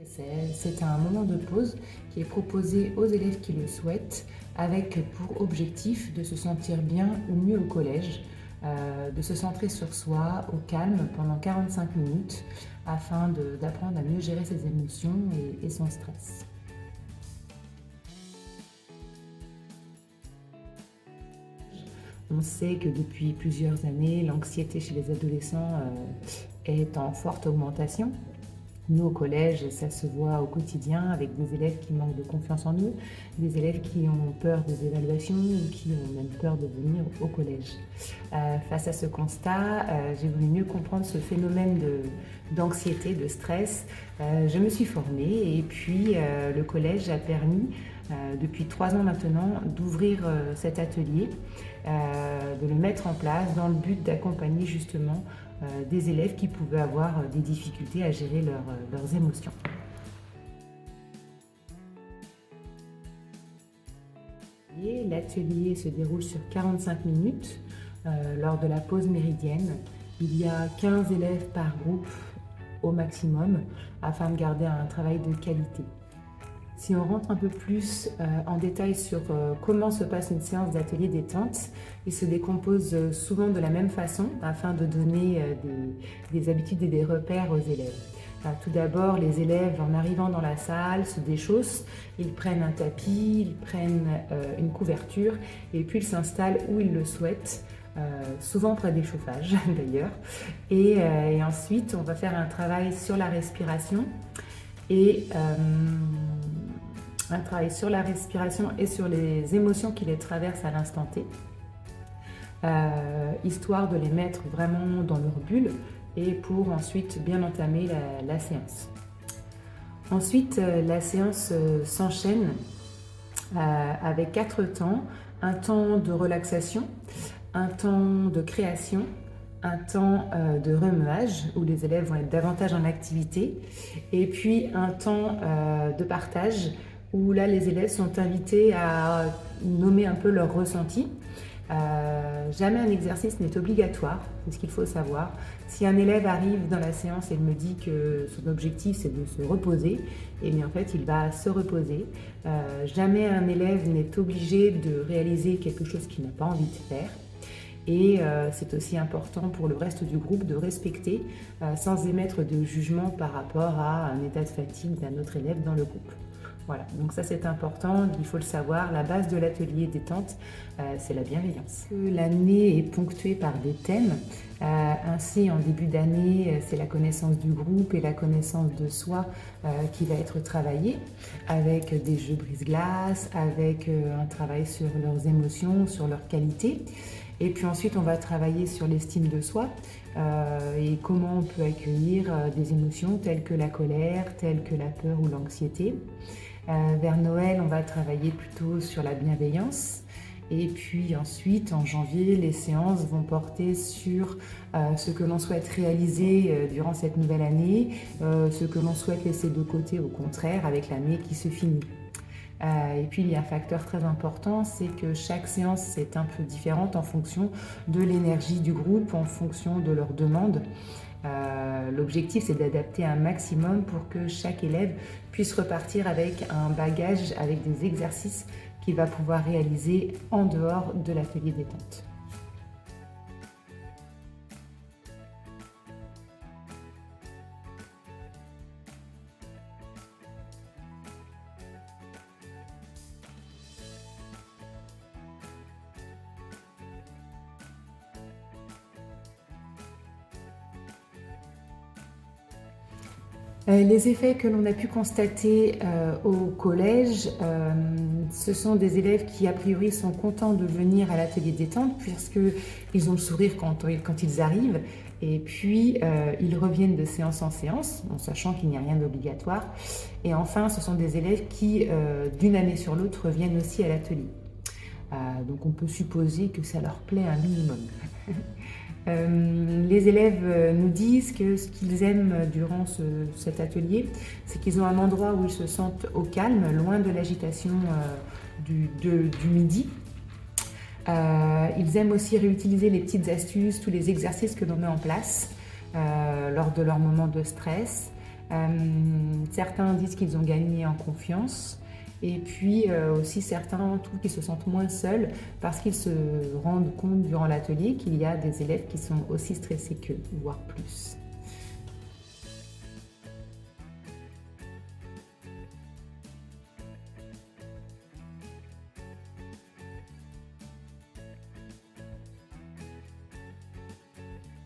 C'est un moment de pause qui est proposé aux élèves qui le souhaitent, avec pour objectif de se sentir bien ou mieux au collège, de se centrer sur soi, au calme, pendant 45 minutes, afin d'apprendre à mieux gérer ses émotions et son stress. On sait que depuis plusieurs années, l'anxiété chez les adolescents est en forte augmentation. Nous, au collège, ça se voit au quotidien avec des élèves qui manquent de confiance en eux, des élèves qui ont peur des évaluations ou qui ont même peur de venir au collège. Face à ce constat, j'ai voulu mieux comprendre ce phénomène d'anxiété, de stress. Je me suis formée et puis le collège a permis, depuis 3 ans maintenant, d'ouvrir cet atelier, de le mettre en place dans le but d'accompagner justement des élèves qui pouvaient avoir des difficultés à gérer leurs émotions. L'atelier se déroule sur 45 minutes lors de la pause méridienne. Il y a 15 élèves par groupe au maximum afin de garder un travail de qualité. Si on rentre un peu plus en détail sur comment se passe une séance d'atelier détente, il se décompose souvent de la même façon afin de donner des habitudes et des repères aux élèves. Tout d'abord, les élèves, en arrivant dans la salle, se déchaussent, ils prennent un tapis, ils prennent une couverture et puis ils s'installent où ils le souhaitent, souvent près des chauffages d'ailleurs. Et ensuite, on va faire un travail sur la respiration et sur les émotions qui les traversent à l'instant T, histoire de les mettre vraiment dans leur bulle et pour ensuite bien entamer la séance. Ensuite, la séance s'enchaîne avec 4 temps. Un temps de relaxation, un temps de création, un temps de remuage où les élèves vont être davantage en activité et puis un temps de partage où là les élèves sont invités à nommer un peu leur ressenti. Jamais un exercice n'est obligatoire, c'est ce qu'il faut savoir. Si un élève arrive dans la séance et me dit que son objectif c'est de se reposer, et bien en fait il va se reposer. Jamais un élève n'est obligé de réaliser quelque chose qu'il n'a pas envie de faire. Et c'est aussi important pour le reste du groupe de respecter sans émettre de jugement par rapport à un état de fatigue d'un autre élève dans le groupe. Voilà, donc ça c'est important, il faut le savoir, la base de l'atelier détente, c'est la bienveillance. L'année est ponctuée par des thèmes, ainsi en début d'année, c'est la connaissance du groupe et la connaissance de soi qui va être travaillée, avec des jeux brise-glace, avec un travail sur leurs émotions, sur leurs qualités. Et puis ensuite, on va travailler sur l'estime de soi et comment on peut accueillir des émotions telles que la colère, telles que la peur ou l'anxiété. Vers Noël, on va travailler plutôt sur la bienveillance. Et puis ensuite, en janvier, les séances vont porter sur ce que l'on souhaite réaliser durant cette nouvelle année, ce que l'on souhaite laisser de côté au contraire avec l'année qui se finit. Et puis il y a un facteur très important, c'est que chaque séance est un peu différente en fonction de l'énergie du groupe, en fonction de leurs demandes. L'objectif c'est d'adapter un maximum pour que chaque élève puisse repartir avec un bagage, avec des exercices qu'il va pouvoir réaliser en dehors de l'atelier détente. Les effets que l'on a pu constater au collège, ce sont des élèves qui a priori sont contents de venir à l'atelier détente puisqu'ils ont le sourire quand ils arrivent et puis ils reviennent de séance en séance en sachant qu'il n'y a rien d'obligatoire. Et enfin, ce sont des élèves qui, d'une année sur l'autre, reviennent aussi à l'atelier. Donc on peut supposer que ça leur plaît un minimum. Les élèves nous disent que ce qu'ils aiment durant cet atelier, c'est qu'ils ont un endroit où ils se sentent au calme, loin de l'agitation du midi. Ils aiment aussi réutiliser les petites astuces, tous les exercices que l'on met en place lors de leur moment de stress. Certains disent qu'ils ont gagné en confiance. Et puis aussi certains trouvent qu'ils se sentent moins seuls parce qu'ils se rendent compte durant l'atelier qu'il y a des élèves qui sont aussi stressés qu'eux, voire plus.